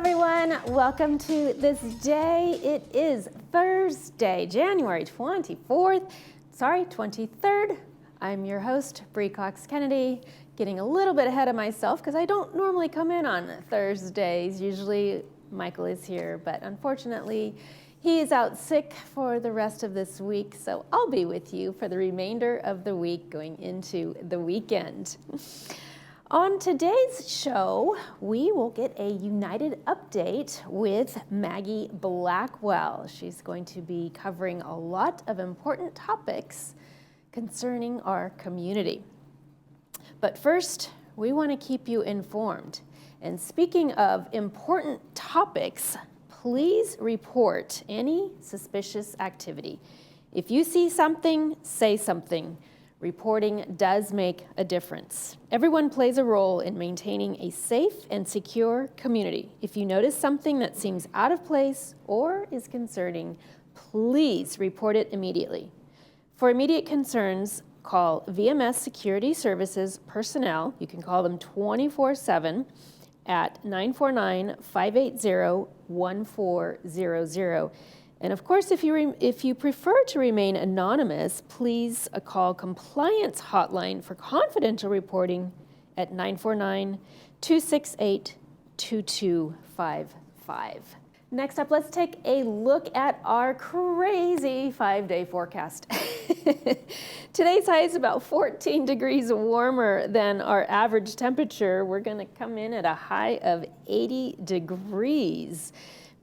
everyone. Welcome to This Day. It is Thursday, January 23rd. I'm your host, Bree Cox Kennedy, getting a little bit ahead of myself because I don't normally come in on Thursdays. Usually Michael is here, but unfortunately he is out sick for the rest of this week, so I'll be with you for the remainder of the week going into the weekend. On today's show, we will get a United update with Maggie Blackwell. She's going to be covering a lot of important topics concerning our community. But first, we want to keep you informed. And speaking of important topics, please report any suspicious activity. If you see something, say something. Reporting does make a difference. Everyone plays a role in maintaining a safe and secure community. If you notice something that seems out of place or is concerning, please report it immediately. For immediate concerns, call VMS Security Services personnel. You can call them 24/7 at 949-580-1400. And of course, if you prefer to remain anonymous, please call Compliance Hotline for confidential reporting at 949-268-2255. Next up, let's take a look at our crazy 5-day forecast. Today's high is about 14 degrees warmer than our average temperature. We're going to come in at a high of 80 degrees.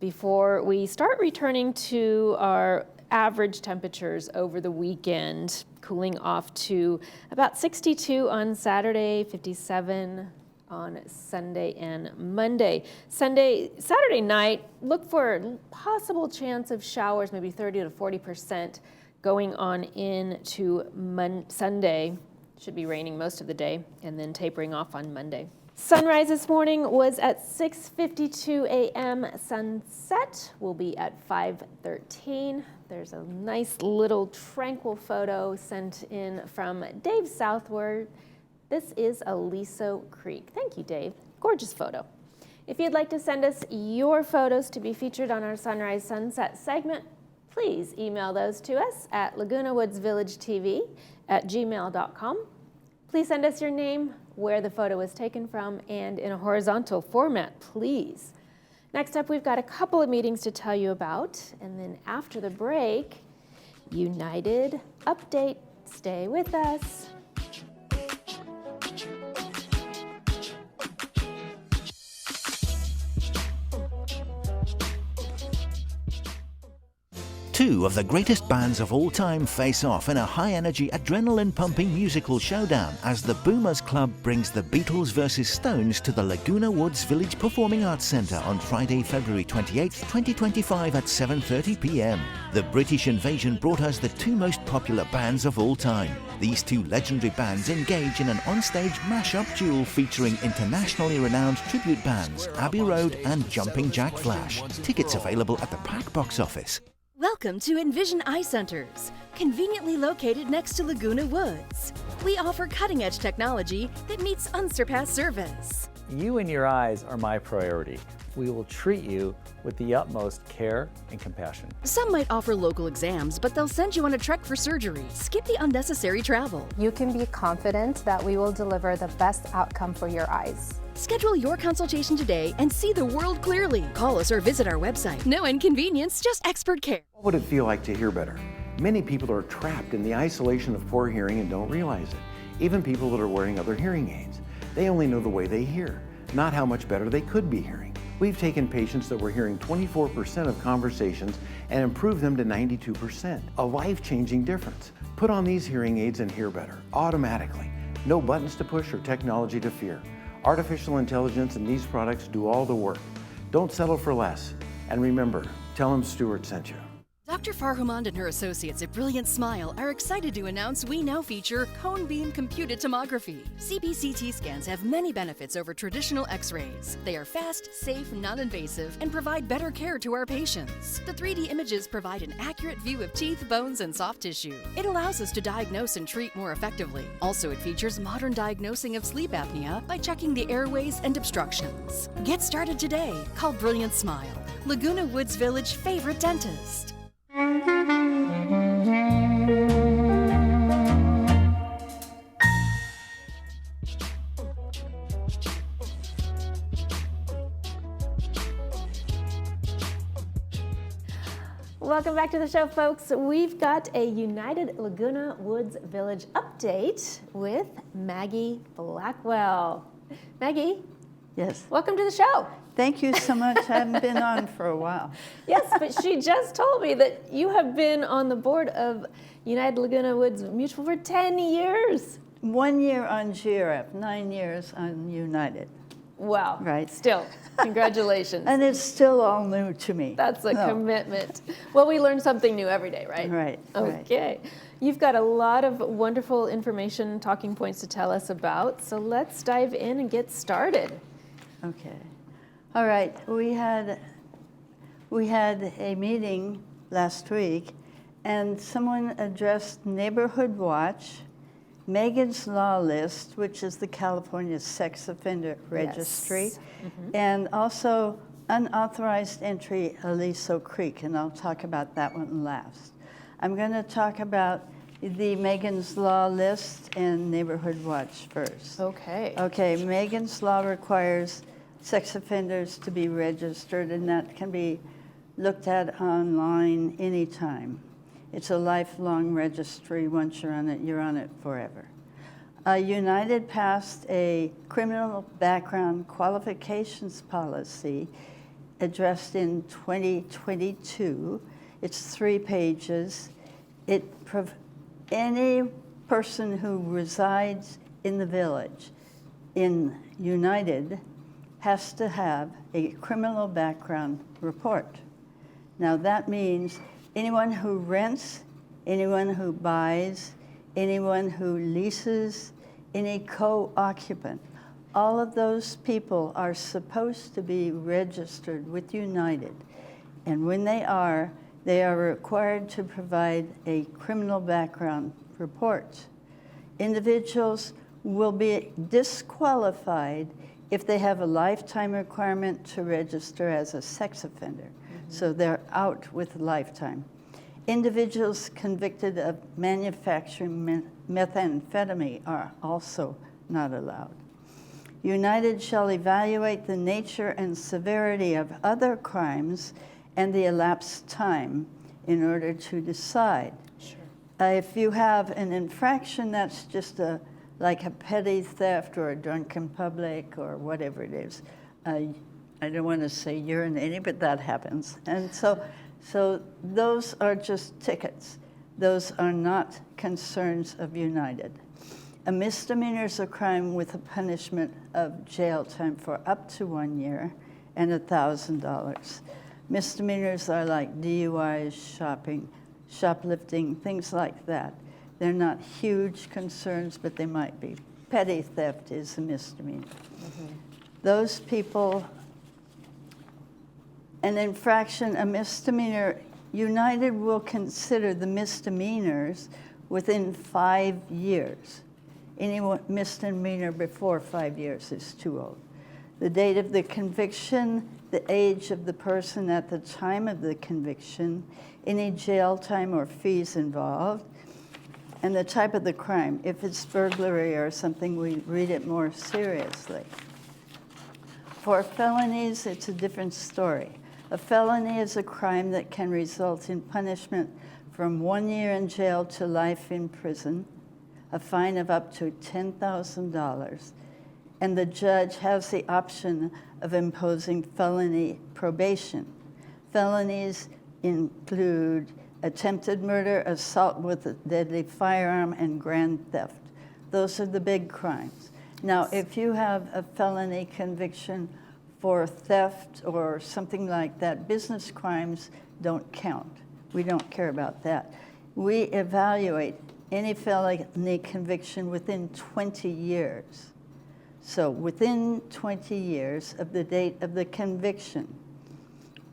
Before we start returning to our average temperatures over the weekend, cooling off to about 62 on Saturday, 57 on Sunday and Monday. Saturday night, look for a possible chance of showers, maybe 30 to 40% going on into Sunday. Should be raining most of the day and then tapering off on Monday. Sunrise this morning was at 6:52 a.m. Sunset will be at 5:13. There's a nice little tranquil photo sent in from Dave Southward. This is Aliso Creek. Thank you, Dave. Gorgeous photo. If you'd like to send us your photos to be featured on our Sunrise Sunset segment, please email those to us at lagunawoodsvillagetv@gmail.com. Please send us your name, where the photo was taken from, and in a horizontal format, please. Next up, we've got a couple of meetings to tell you about, and then after the break, United update. Stay with us. Two of the greatest bands of all time face off in a high-energy, adrenaline-pumping musical showdown as the Boomers Club brings the Beatles vs. Stones to the Laguna Woods Village Performing Arts Centre on Friday, February 28, 2025 at 7:30 p.m. The British invasion brought us the two most popular bands of all time. These two legendary bands engage in an onstage mash-up duel featuring internationally renowned tribute bands Abbey Road and Jumping Jack Flash. Tickets available at the Pack Box office. Welcome to Envision Eye Centers, conveniently located next to Laguna Woods. We offer cutting-edge technology that meets unsurpassed service. You and your eyes are my priority. We will treat you with the utmost care and compassion. Some might offer local exams, but they'll send you on a trek for surgery. Skip the unnecessary travel. You can be confident that we will deliver the best outcome for your eyes. Schedule your consultation today and see the world clearly. Call us or visit our website. No inconvenience, just expert care. What would it feel like to hear better? Many people are trapped in the isolation of poor hearing and don't realize it. Even people that are wearing other hearing aids. They only know the way they hear, not how much better they could be hearing. We've taken patients that were hearing 24% of conversations and improved them to 92%. A life-changing difference. Put on these hearing aids and hear better, automatically. No buttons to push or technology to fear. Artificial intelligence and these products do all the work. Don't settle for less. And remember, tell them Stuart sent you. Dr. Farhumand and her associates at Brilliant Smile are excited to announce we now feature cone beam computed tomography. CBCT scans have many benefits over traditional x-rays. They are fast, safe, non-invasive, and provide better care to our patients. The 3D images provide an accurate view of teeth, bones, and soft tissue. It allows us to diagnose and treat more effectively. Also, it features modern diagnosing of sleep apnea by checking the airways and obstructions. Get started today. Call Brilliant Smile, Laguna Woods Village favorite dentist. Welcome back to the show, folks. We've got a United Laguna Woods Village update with Maggie Blackwell. Maggie, Yes. welcome to the show. Thank you so much. I haven't been on for a while. Yes, but she just told me that you have been on the board of United Laguna Woods Mutual for 10 years. 1 year on GRF, 9 years on United. Wow. Right. Still, congratulations. And it's still all new to me. That's a No. commitment. Well, we learn something new every day, right? Right. Okay. You've got a lot of wonderful information, talking points to tell us about, so let's dive in and get started. Okay. All right. We had a meeting last week, and someone addressed Neighborhood Watch, Megan's Law List, which is the California Sex Offender Registry, and also unauthorized entry Aliso Creek, and I'll talk about that one last. I'm going to talk about the Megan's Law List and Neighborhood Watch first. Okay. Okay, Megan's Law requires sex offenders to be registered, and that can be looked at online anytime. It's a lifelong registry. Once you're on it forever. United passed a criminal background qualifications policy addressed in 2022. It's 3 pages. Any person who resides in the village in United has to have a criminal background report. Now that means anyone who rents, anyone who buys, anyone who leases, any co-occupant, all of those people are supposed to be registered with United. And when they are required to provide a criminal background report. Individuals will be disqualified if they have a lifetime requirement to register as a sex offender. So they're out with lifetime. Individuals convicted of manufacturing methamphetamine are also not allowed. United shall evaluate the nature and severity of other crimes and the elapsed time in order to decide. Sure. If you have an infraction that's just like a petty theft or a drunken public or whatever it is, I don't want to say urinating, but that happens. And so those are just tickets. Those are not concerns of United. A misdemeanor is a crime with a punishment of jail time for up to 1 year and $1,000. Misdemeanors are like DUIs, shoplifting, things like that. They're not huge concerns, but they might be. Petty theft is a misdemeanor. Those people, an infraction, a misdemeanor, United will consider the misdemeanors within 5 years. Any misdemeanor before 5 years is too old. The date of the conviction, the age of the person at the time of the conviction, any jail time or fees involved, and the type of the crime. If it's burglary or something, we read it more seriously. For felonies, it's a different story. A felony is a crime that can result in punishment from 1 year in jail to life in prison, a fine of up to $10,000, and the judge has the option of imposing felony probation. Felonies include attempted murder, assault with a deadly firearm, and grand theft. Those are the big crimes. Now, if you have a felony conviction for theft or something like that, business crimes don't count. We don't care about that. We evaluate any felony conviction within 20 years. So within 20 years of the date of the conviction.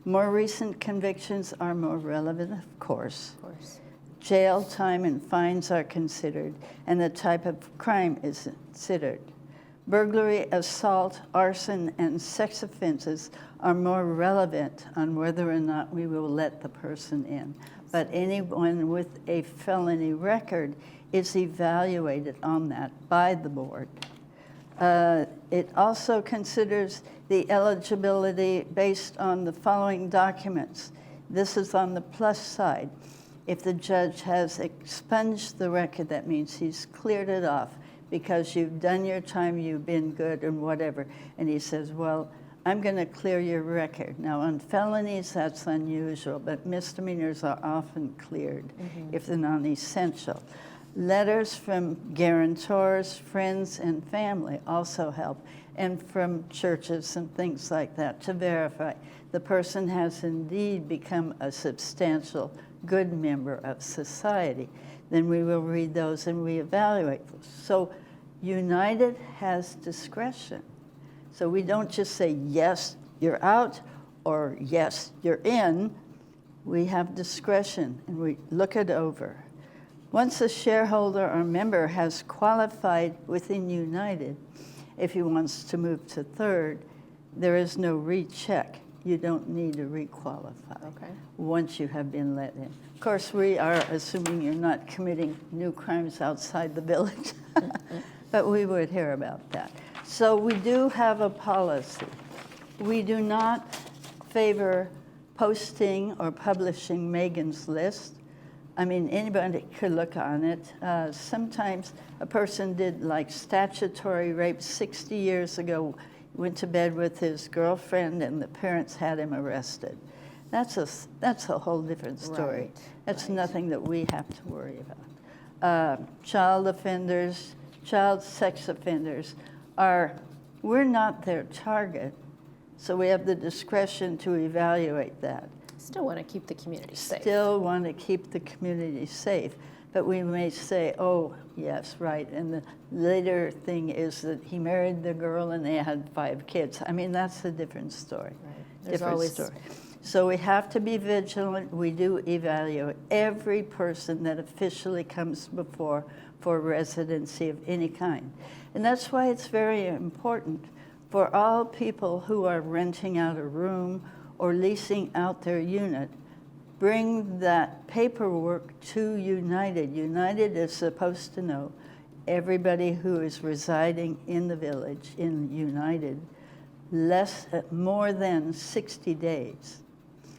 More recent convictions are more relevant, of course. Of course. Jail time and fines are considered, and the type of crime is considered. Burglary, assault, arson, and sex offenses are more relevant on whether or not we will let the person in. But anyone with a felony record is evaluated on that by the board. It also considers the eligibility based on the following documents. This is on the plus side. If the judge has expunged the record, that means he's cleared it off because you've done your time, you've been good and whatever. And he says, well, I'm going to clear your record. Now, on felonies, that's unusual, but misdemeanors are often cleared if they're non-essential. Letters from guarantors, friends, and family also help, and from churches and things like that to verify the person has indeed become a substantial, good member of society. Then we will read those and we evaluate those. So United has discretion. So we don't just say, yes, you're out, or yes, you're in. We have discretion, and we look it over. Once a shareholder or member has qualified within United, if he wants to move to third, there is no recheck. You don't need to requalify once you have been let in. Of course, we are assuming you're not committing new crimes outside the village, but we would hear about that. So we do have a policy. We do not favor posting or publishing Megan's List. I mean, anybody could look on it. Sometimes a person did like statutory rape 60 years ago, went to bed with his girlfriend, and the parents had him arrested. That's a whole different story. Right, That's right. nothing that we have to worry about. Child offenders, child sex offenders we're not their target, so we have the discretion to evaluate that. Still want to keep the community safe. Still want to keep the community safe, but we may say, oh, yes, right, and the later thing is that he married the girl and they had 5 kids. I mean, that's a different story. Right. There's Different always story. So we have to be vigilant. We do evaluate every person that officially comes before for residency of any kind. And that's why it's very important for all people who are renting out a room or leasing out their unit, bring that paperwork to United. United is supposed to know everybody who is residing in the village in United more than 60 days.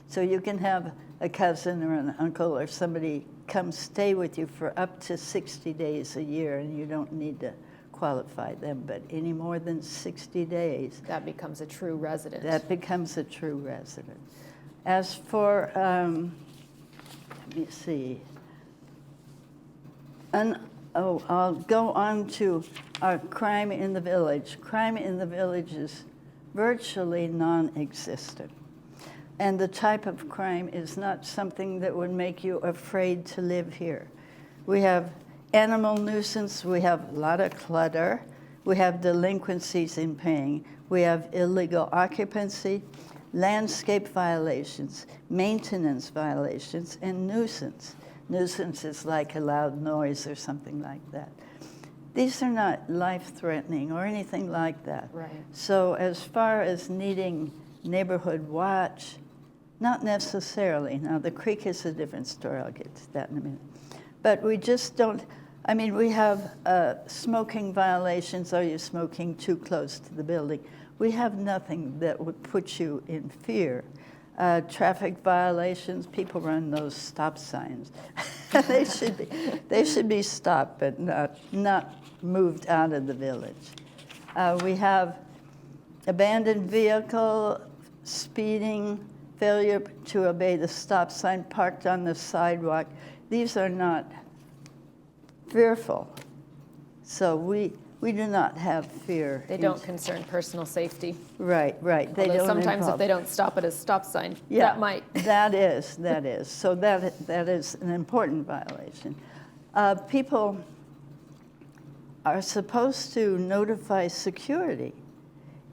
So you can have a cousin or an uncle or somebody come stay with you for up to 60 days a year, and you don't need to qualify them, but any more than 60 days. That becomes a true resident. That becomes a true resident. As for, let me see. I'll go on to our crime in the village. Crime in the village is virtually non-existent. And the type of crime is not something that would make you afraid to live here. We have animal nuisance, we have a lot of clutter, we have delinquencies in paying, we have illegal occupancy, landscape violations, maintenance violations, and nuisance. Nuisance is like a loud noise or something like that. These are not life-threatening or anything like that. Right. So as far as needing neighborhood watch, not necessarily. Now, the creek is a different story. I'll get to that in a minute. But we just don't, I mean, we have smoking violations. Are you smoking too close to the building? We have nothing that would put you in fear. Traffic violations, people run those stop signs. they should be stopped, but not moved out of the village. We have abandoned vehicle, speeding, failure to obey the stop sign, parked on the sidewalk. These are not fearful. So we do not have fear. They don't concern personal safety. Right. They Although don't sometimes involve. if they don't stop at a stop sign, Yeah, that might. that is. So that is an important violation. People are supposed to notify security.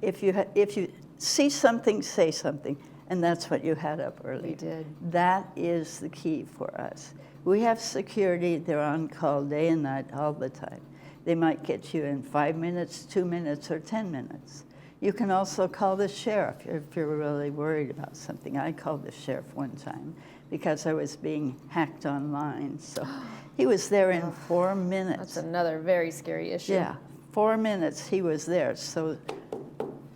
If you see something, say something, and that's what you had up earlier. We did. That is the key for us. We have security, they're on call day and night all the time. They might get you in 5 minutes, 2 minutes, or 10 minutes. You can also call the sheriff if you're really worried about something. I called the sheriff one time because I was being hacked online. So he was there in 4 minutes. That's another very scary issue. Yeah, 4 minutes he was there. So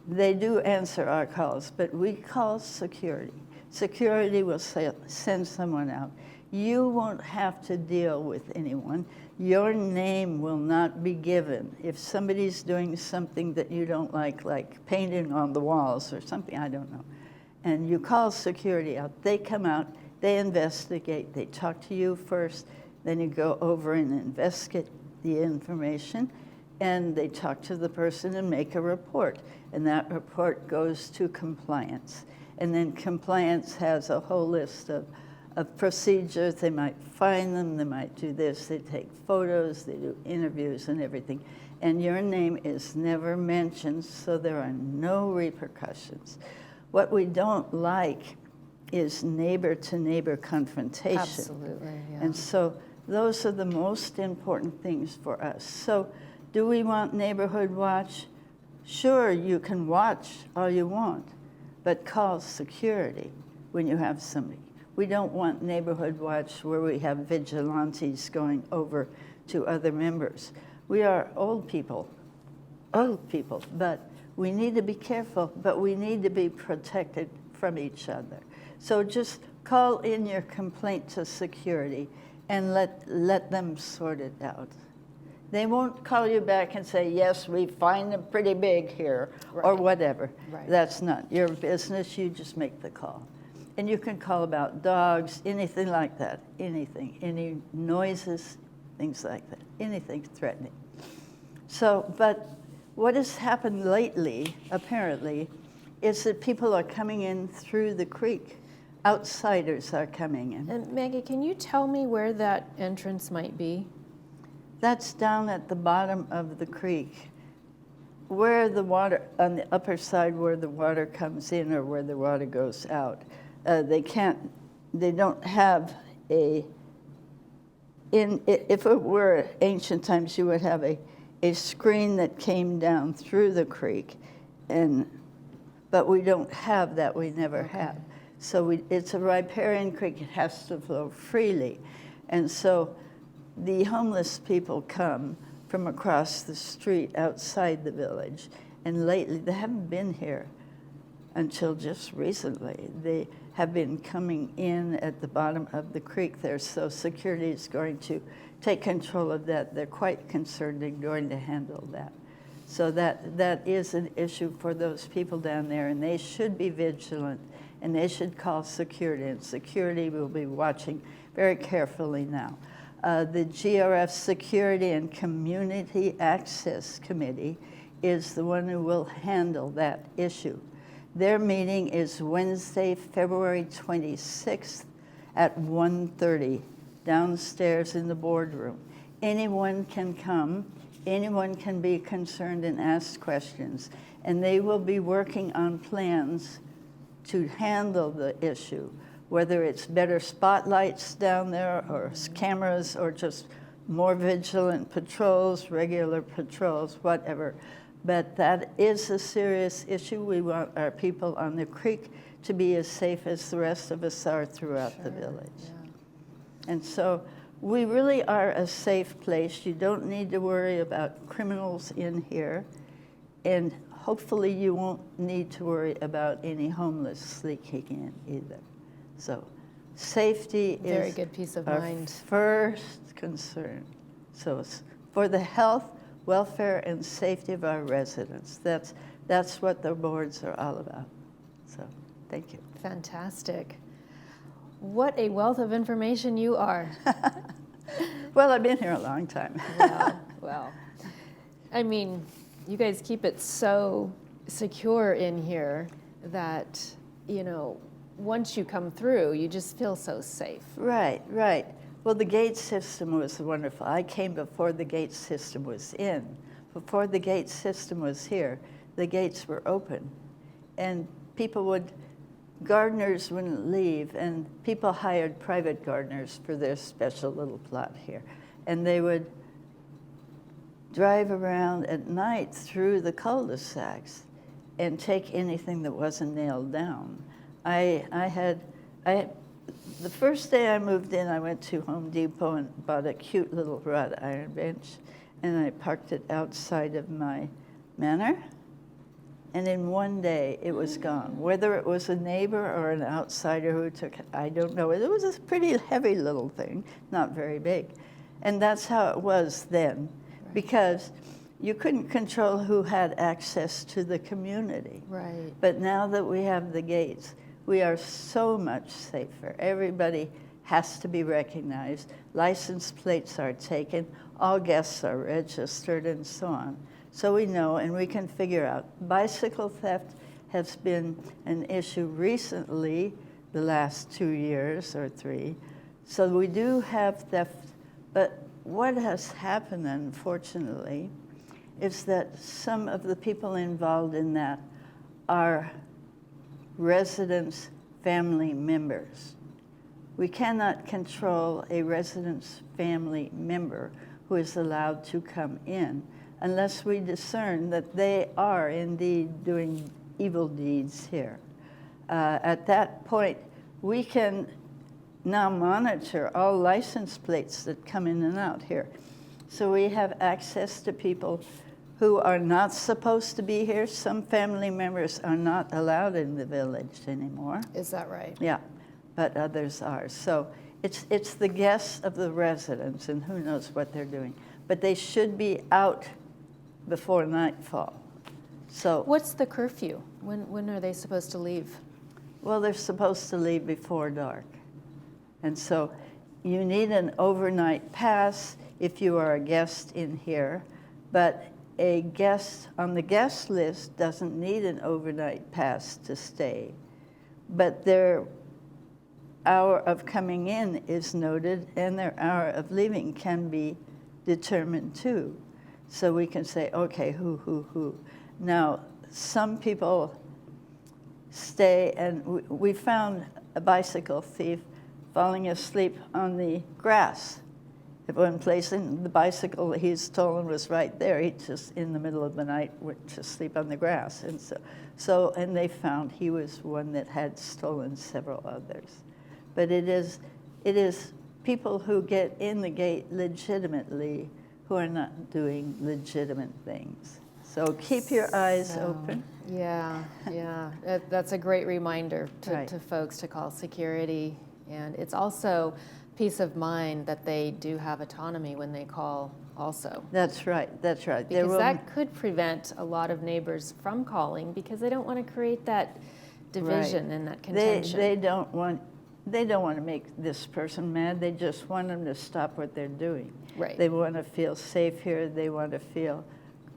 they do answer our calls, but we call security. Security will send someone out. You won't have to deal with anyone. Your name will not be given. If somebody's doing something that you don't like painting on the walls or something, I don't know, and you call security out, they come out, they investigate, they talk to you first, then you go over and investigate the information, and they talk to the person and make a report, and that report goes to compliance. And then compliance has a whole list of procedures. They might find them, they might do this, they take photos, they do interviews and everything. And your name is never mentioned, so there are no repercussions. What we don't like is neighbor-to-neighbor confrontation. Absolutely, yeah. And so those are the most important things for us. So do we want neighborhood watch? Sure, you can watch all you want, but call security when you have somebody. We don't want neighborhood watch where we have vigilantes going over to other members. We are old people, but we need to be careful, but we need to be protected from each other. So just call in your complaint to security and let them sort it out. They won't call you back and say, yes, we find them pretty big here, or whatever. Right. That's not your business, you just make the call. And you can call about dogs, anything like that, anything, any noises, things like that, anything threatening. So, but what has happened lately, apparently, is that people are coming in through the creek. Outsiders are coming in. And Maggie, can you tell me where that entrance might be? That's down at the bottom of the creek, where the water, on the upper side where the water comes in or where the water goes out. They don't have if it were ancient times, you would have a screen that came down through the creek, but we don't have that, we never have. So it's a riparian creek, it has to flow freely. And so the homeless people come from across the street outside the village, and lately, they haven't been here until just recently. They have been coming in at the bottom of the creek there, so security is going to take control of that. They're quite concerned and going to handle that. So that is an issue for those people down there, and they should be vigilant, and they should call security, and security will be watching very carefully now. The GRF Security and Community Access Committee is the one who will handle that issue. Their meeting is Wednesday, February 26th at 1:30 downstairs in the boardroom. Anyone can come, anyone can be concerned and ask questions, and they will be working on plans to handle the issue, whether it's better spotlights down there or cameras or just more vigilant patrols, regular patrols, whatever. But that is a serious issue. We want our people on the creek to be as safe as the rest of us are throughout the village. Yeah. And so we really are a safe place. You don't need to worry about criminals in here. And hopefully you won't need to worry about any homeless sneaking in either. So safety Very is good peace of our mind. first concern. So it's for the health, welfare, and safety of our residents. That's what the boards are all about. So thank you. Fantastic. What a wealth of information you are. Well, I've been here a long time. Well. I mean, you guys keep it so secure in here that, you know, once you come through, you just feel so safe. Right, right. Well, the gate system was wonderful. I came before the gate system was in. Before the gate system was here, the gates were open. And gardeners wouldn't leave, and people hired private gardeners for their special little plot here. And they would drive around at night through the cul-de-sacs and take anything that wasn't nailed down. The first day I moved in, I went to Home Depot and bought a cute little wrought iron bench, and I parked it outside of my manor. And in one day, it was gone. Whether it was a neighbor or an outsider who took it, I don't know. It was a pretty heavy little thing, not very big. And that's how it was then, because you couldn't control who had access to the community. Right. But now that we have the gates, we are so much safer. Everybody has to be recognized. License plates are taken. All guests are registered and so on. So we know, and we can figure out. Bicycle theft has been an issue recently, the last 2 years or 3. So we do have theft, but what has happened, unfortunately, is that some of the people involved in that are residents' family members. We cannot control a resident's family member who is allowed to come in unless we discern that they are indeed doing evil deeds here. At that point, we can now monitor all license plates that come in and out here. So we have access to people who are not supposed to be here. Some family members are not allowed in the village anymore. Is that right? Yeah, but others are. So it's the guests of the residents, and who knows what they're doing. But they should be out before nightfall. So What's the curfew? When are they supposed to leave? well, they're supposed to leave before dark. And so you need an overnight pass if you are a guest in here, but a guest on the guest list doesn't need an overnight pass to stay. But their hour of coming in is noted, and their hour of leaving can be determined too. So we can say, okay, who. Now, some people stay, and we found a bicycle thief falling asleep on the grass at one place, and the bicycle he'd stolen was right there. He just, in the middle of the night, went to sleep on the grass. And and they found he was one that had stolen several others. But it is people who get in the gate legitimately who are not doing legitimate things. So keep your eyes open. Yeah. That's a great reminder Right. to folks to call security. And it's also peace of mind that they do have autonomy when they call also. That's right. Because that could prevent a lot of neighbors from calling because they don't want to create that division and that contention. They don't want to make this person mad. They just want them to stop what they're doing. Right. They want to feel safe here. They want to feel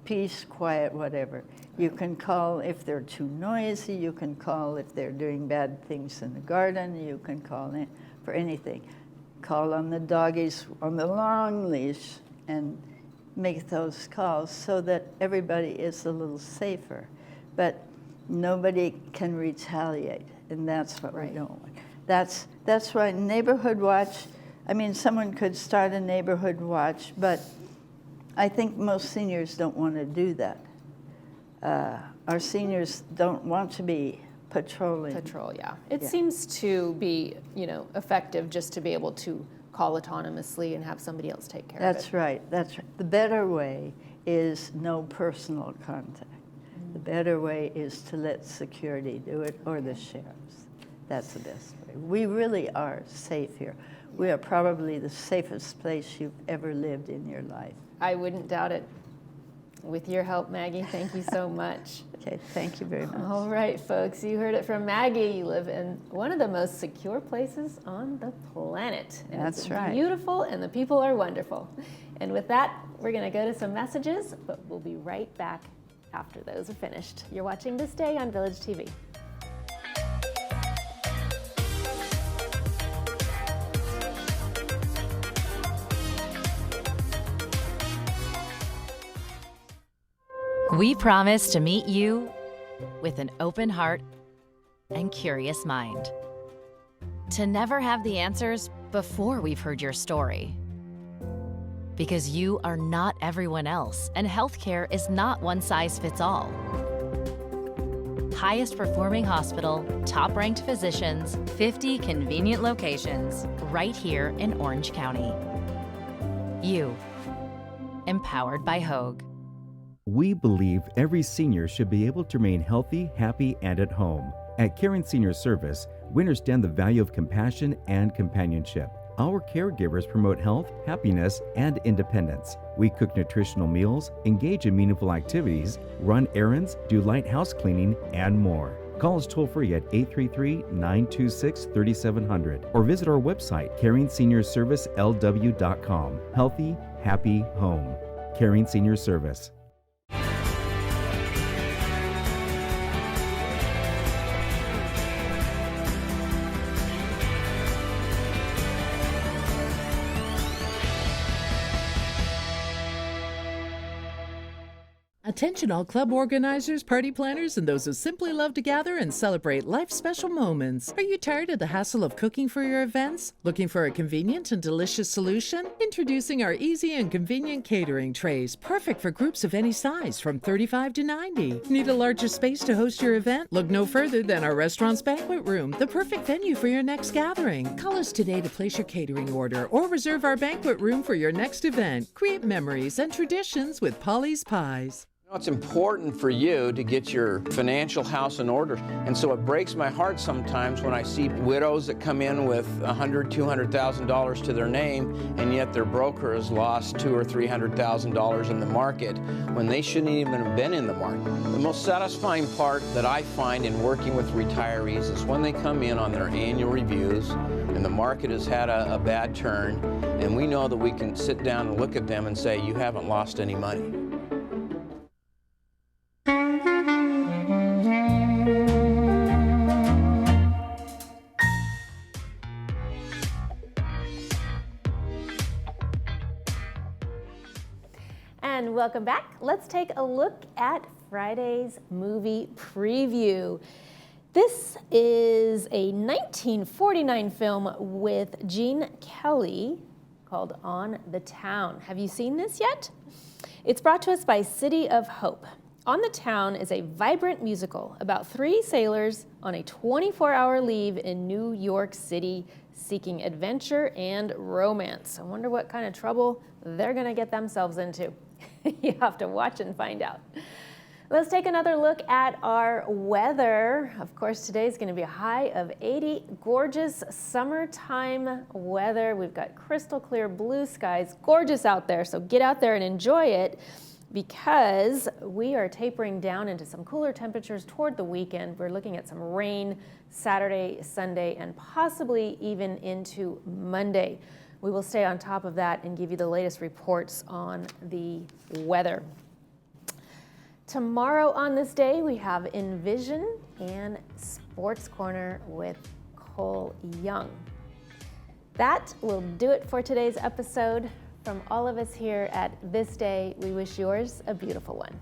peace, quiet, whatever. You can call if they're too noisy. You can call if they're doing bad things in the garden. You can call in for anything. Call on the doggies on the long leash and make those calls so that everybody is a little safer. But nobody can retaliate, and that's what we don't want. That's why neighborhood watch, I mean, someone could start a neighborhood watch, but I think most seniors don't want to do that. Our seniors don't want to be patrolling. Yeah. It seems to be, effective just to be able to call autonomously and have somebody else take care of it. That's right. The better way is no personal contact. The better way is to let security do it or the sheriffs. That's the best way. We really are safe here. We are probably the safest place you've ever lived in your life. I wouldn't doubt it. With your help, Maggie, thank you so much. Okay, thank you very much. All right, folks, you heard it from Maggie. You live in one of the most secure places on the planet. And That's it's right. beautiful, and the people are wonderful. And with that, we're going to go to some messages, but we'll be right back after those are finished. You're watching This Day on Village TV. We promise to meet you with an open heart and curious mind. To never have the answers before we've heard your story. Because you are not everyone else, and healthcare is not one size fits all. Highest performing hospital, top ranked physicians, 50 convenient locations, right here in Orange County. You, empowered by Hoag. We believe every senior should be able to remain healthy, happy, and at home. At Caring Senior Service, we understand the value of compassion and companionship. Our caregivers promote health, happiness, and independence. We cook nutritional meals, engage in meaningful activities, run errands, do light house cleaning, and more. Call us toll-free at 833-926-3700 or visit our website, CaringSeniorServiceLW.com. Healthy, happy home. Caring Senior Service. Attention all club organizers, party planners, and those who simply love to gather and celebrate life's special moments. Are you tired of the hassle of cooking for your events? Looking for a convenient and delicious solution? Introducing our easy and convenient catering trays, perfect for groups of any size from 35 to 90. Need a larger space to host your event? Look no further than our restaurant's banquet room, the perfect venue for your next gathering. Call us today to place your catering order or reserve our banquet room for your next event. Create memories and traditions with Polly's Pies. It's important for you to get your financial house in order, and so it breaks my heart sometimes when I see widows that come in with $100,000, $200,000 to their name, and yet their broker has lost $200,000 or $300,000 in the market when they shouldn't even have been in the market. The most satisfying part that I find in working with retirees is when they come in on their annual reviews and the market has had a bad turn, and we know that we can sit down and look at them and say, you haven't lost any money. And welcome back. Let's take a look at Friday's movie preview. This is a 1949 film with Gene Kelly called On the Town. Have you seen this yet? It's brought to us by City of Hope. On the Town is a vibrant musical about 3 sailors on a 24-hour leave in New York City seeking adventure and romance. I wonder what kind of trouble they're going to get themselves into. You have to watch and find out. Let's take another look at our weather. Of course, today's going to be a high of 80. Gorgeous summertime weather. We've got crystal clear blue skies. Gorgeous out there, so get out there and enjoy it, because we are tapering down into some cooler temperatures toward the weekend. We're looking at some rain Saturday, Sunday, and possibly even into Monday. We will stay on top of that and give you the latest reports on the weather. Tomorrow on this day, we have Envision and Sports Corner with Cole Young. That will do it for today's episode. From all of us here at This Day, we wish yours a beautiful one.